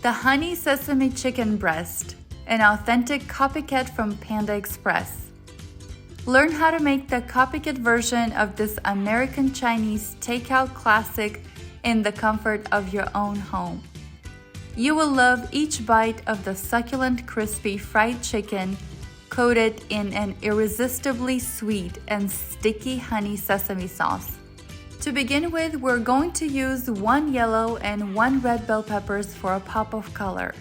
The honey sesame chicken breast, an authentic copycat from Panda Express. Learn how to make the copycat version of this American Chinese takeout classic in the comfort of your own home. You will love each bite of the succulent, crispy fried chicken coated in an irresistibly sweet and sticky honey sesame sauce. To begin with, we're going to use 1 yellow and 1 red bell peppers for a pop of color.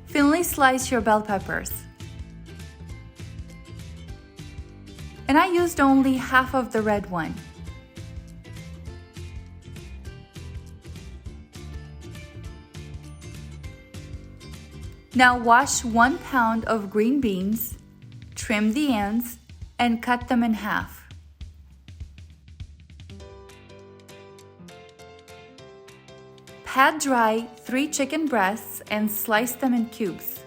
Thinly slice your bell peppers. And I used only half of the red one. Now wash 1 pound of green beans, trim the ends, and cut them in half. Pat dry 3 chicken breasts and slice them in cubes.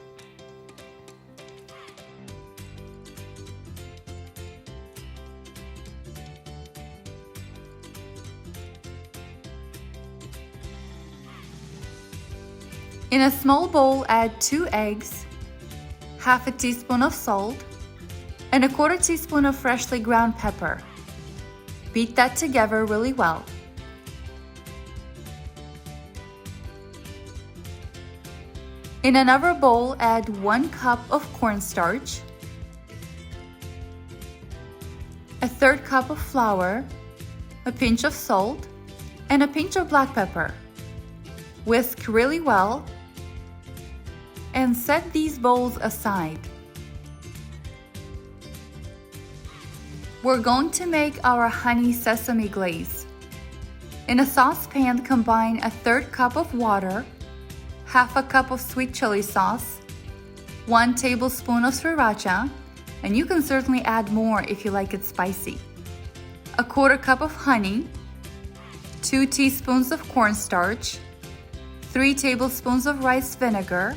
In a small bowl, add 2 eggs, half a teaspoon of salt, and 1/4 teaspoon of freshly ground pepper. Beat that together really well. In another bowl, add 1 cup of cornstarch, 1/3 cup of flour, a pinch of salt, and a pinch of black pepper. Whisk really well and set these bowls aside. We're going to make our honey sesame glaze. In a saucepan, combine 1/3 cup of water, half a cup of sweet chili sauce, 1 tablespoon of Sriracha, and you can certainly add more if you like it spicy, 1/4 cup of honey, 2 teaspoons of cornstarch, 3 tablespoons of rice vinegar,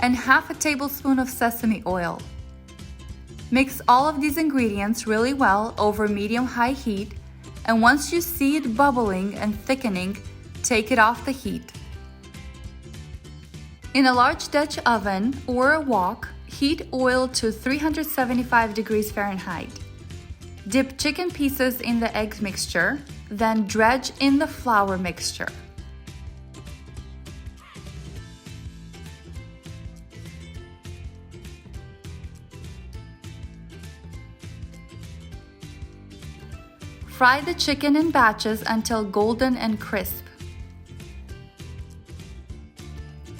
and half a tablespoon of sesame oil. Mix all of these ingredients really well over medium-high heat, and once you see it bubbling and thickening, take it off the heat. In a large Dutch oven or a wok, heat oil to 375 degrees Fahrenheit. Dip chicken pieces in the egg mixture, then dredge in the flour mixture. Fry the chicken in batches until golden and crisp.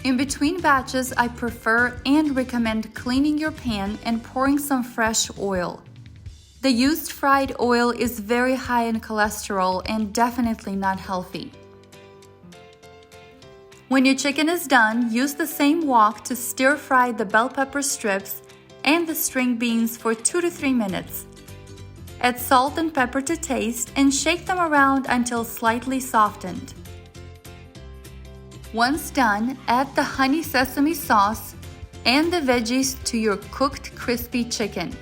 In between batches, I prefer and recommend cleaning your pan and pouring some fresh oil. The used fried oil is very high in cholesterol and definitely not healthy. When your chicken is done, use the same wok to stir fry the bell pepper strips and the string beans for 2 to 3 minutes. Add salt and pepper to taste and shake them around until slightly softened. Once done, add the honey sesame sauce and the veggies to your cooked crispy chicken.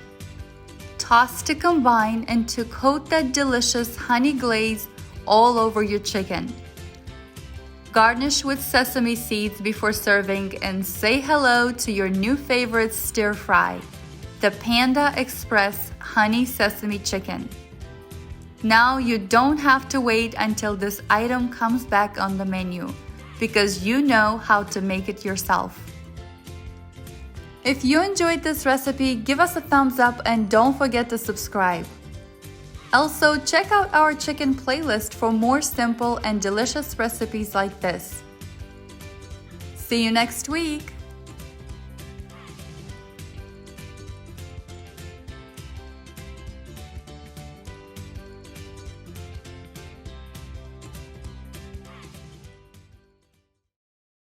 Toss to combine and to coat that delicious honey glaze all over your chicken. Garnish with sesame seeds before serving and say hello to your new favorite stir fry, the Panda Express honey sesame chicken. Now you don't have to wait until this item comes back on the menu, because you know how to make it yourself. If you enjoyed this recipe, give us a thumbs up and don't forget to subscribe. Also, check out our chicken playlist for more simple and delicious recipes like this. See you next week!